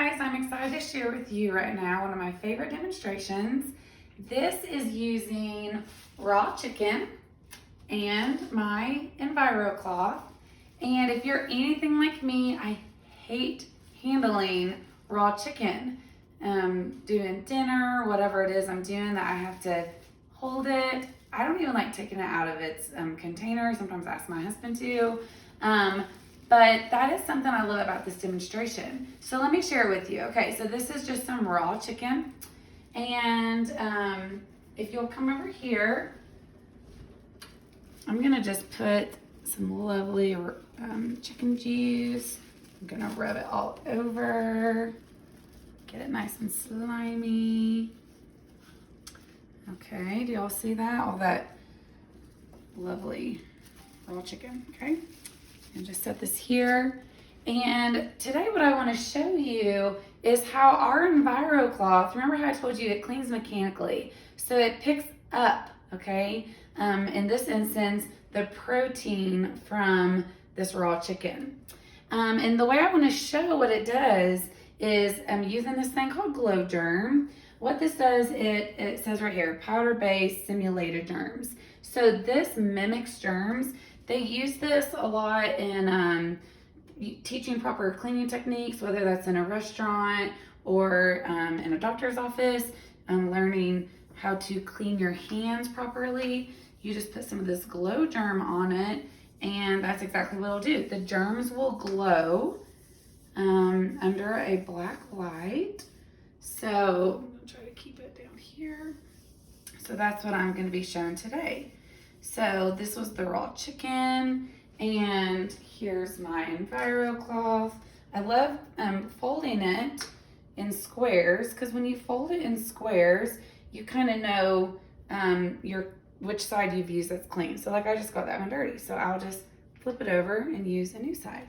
guys, I'm excited to share with you right now one of my favorite demonstrations. This is using raw chicken and my Enviro cloth. And if you're anything like me, I hate handling raw chicken. Doing dinner, whatever it is I'm doing that I have to hold it. I don't even like taking it out of its container. Sometimes I ask my husband to. But that is something I love about this demonstration. So let me share it with you. Okay, so this is just some raw chicken. And if you'll come over here, I'm gonna just put some lovely chicken juice. I'm gonna rub it all over. Get it nice and slimy. Okay, do y'all see that? All that lovely raw chicken, okay? And just set this here. And today what I want to show you is how our Enviro cloth, remember how I told you it cleans mechanically, so it picks up, okay, in this instance, the protein from this raw chicken. And the way I want to show what it does is I'm using this thing called Glow Germ. What this does, it says right here, powder-based simulated germs. So this mimics germs. They use this a lot in teaching proper cleaning techniques, whether that's in a restaurant or in a doctor's office, learning how to clean your hands properly. You just put some of this Glow Germ on it, and that's exactly what it'll do. The germs will glow under a black light. So I'm gonna try to keep it down here. So that's what I'm gonna be showing today. So this was the raw chicken, and here's my Enviro cloth. I love folding it in squares, because when you fold it in squares, you kind of know which side you've used that's clean. So like I just got that one dirty, so I'll just flip it over and use a new side.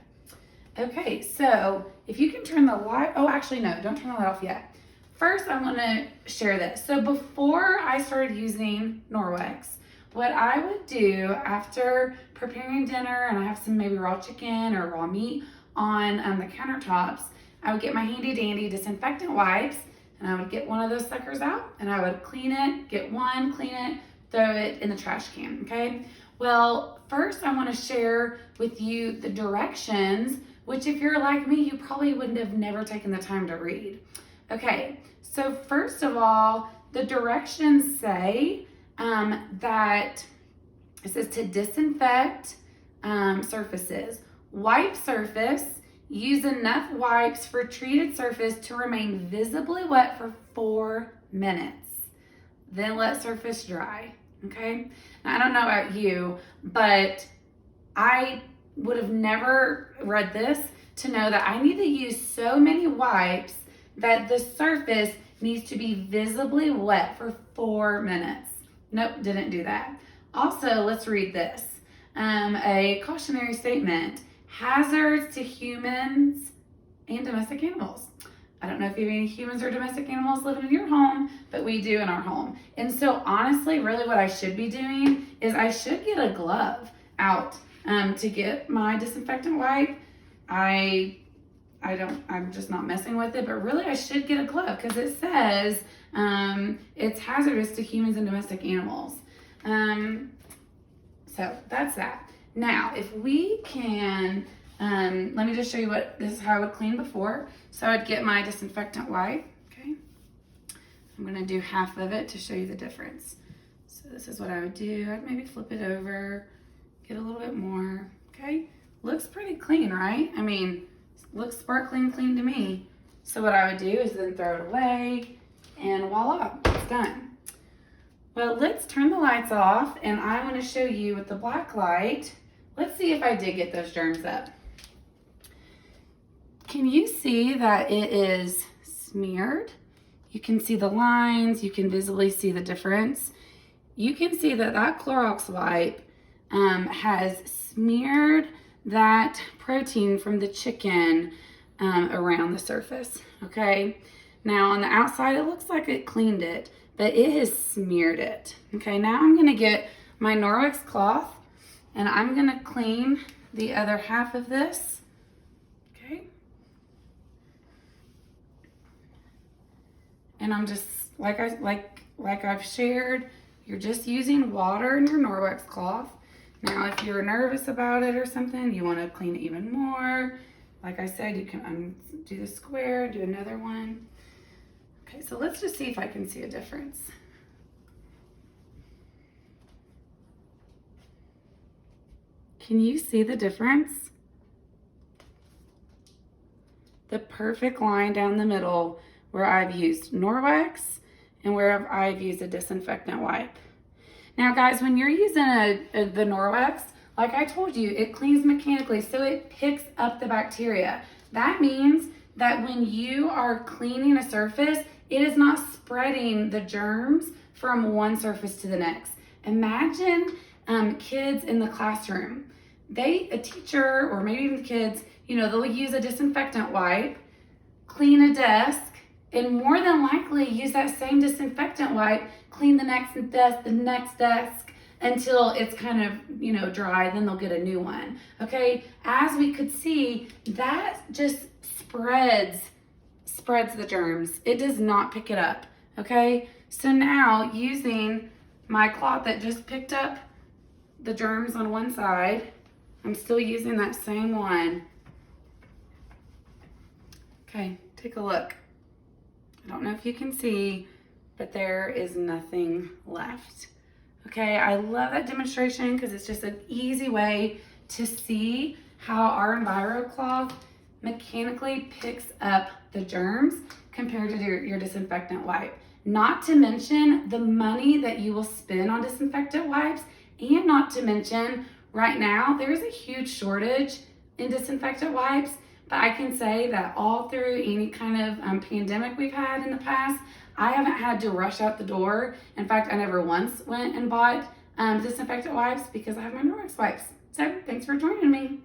Okay, so if you can turn the light, oh actually no, don't turn the light off yet. First I want to share this. So before I started using Norwex, what I would do after preparing dinner and I have some maybe raw chicken or raw meat on the countertops, I would get my handy dandy disinfectant wipes and I would get one of those suckers out and I would clean it, get one, clean it, throw it in the trash can, okay? Well, first I want to share with you the directions, which if you're like me, you probably wouldn't have never taken the time to read. Okay, so first of all, the directions say that it says to disinfect surfaces. Wipe surface. Use enough wipes for treated surface to remain visibly wet for 4 minutes. Then let surface dry. Okay? Now, I don't know about you, but I would have never read this to know that I need to use so many wipes that the surface needs to be visibly wet for 4 minutes. Nope, didn't do that. Also, let's read this. A cautionary statement. Hazards to humans and domestic animals. I don't know if you have any humans or domestic animals living in your home, but we do in our home. And so honestly, really what I should be doing is I should get a glove out to get my disinfectant wipe. I'm just not messing with it, but really I should get a glove because it says it's hazardous to humans and domestic animals. So that's that. Now, if we can, let me just show you this is how I would clean before. So I'd get my disinfectant wipe, okay? I'm gonna do half of it to show you the difference. So this is what I would do. I'd maybe flip it over, get a little bit more, okay? Looks pretty clean, right? I mean, looks sparkling clean to me. So what I would do is then throw it away and voila, it's done. Well, let's turn the lights off and I want to show you with the black light. Let's see if I did get those germs up. Can you see that it is smeared? You can see the lines, you can visibly see the difference. You can see that that Clorox wipe has smeared that protein from the chicken around the surface, okay? Now on the outside, it looks like it cleaned it, but it has smeared it. Okay, now I'm gonna get my Norwex cloth and I'm gonna clean the other half of this, okay? And I'm just, like I've shared, you're just using water in your Norwex cloth. Now, if you're nervous about it or something, you want to clean it even more. Like I said, you can undo the square, do another one. Okay, so let's just see if I can see a difference. Can you see the difference? The perfect line down the middle where I've used Norwex and where I've used a disinfectant wipe. Now guys, when you're using the Norwex, like I told you, it cleans mechanically, so it picks up the bacteria. That means that when you are cleaning a surface, it is not spreading the germs from one surface to the next. Imagine kids in the classroom. A teacher, or maybe even the kids, they'll use a disinfectant wipe, clean a desk, and more than likely use that same disinfectant wipe, clean the next desk, until it's kind of, dry, then they'll get a new one. Okay, as we could see, that just spreads the germs. It does not pick it up, okay? So now, using my cloth that just picked up the germs on one side, I'm still using that same one. Okay, take a look. I don't know if you can see, but there is nothing left. Okay, I love that demonstration because it's just an easy way to see how our EnviroCloth mechanically picks up the germs compared to your disinfectant wipe. Not to mention the money that you will spend on disinfectant wipes, and not to mention right now there's a huge shortage in disinfectant wipes. But I can say that all through any kind of pandemic we've had in the past, I haven't had to rush out the door. In fact, I never once went and bought disinfectant wipes because I have my Norwex wipes. So thanks for joining me.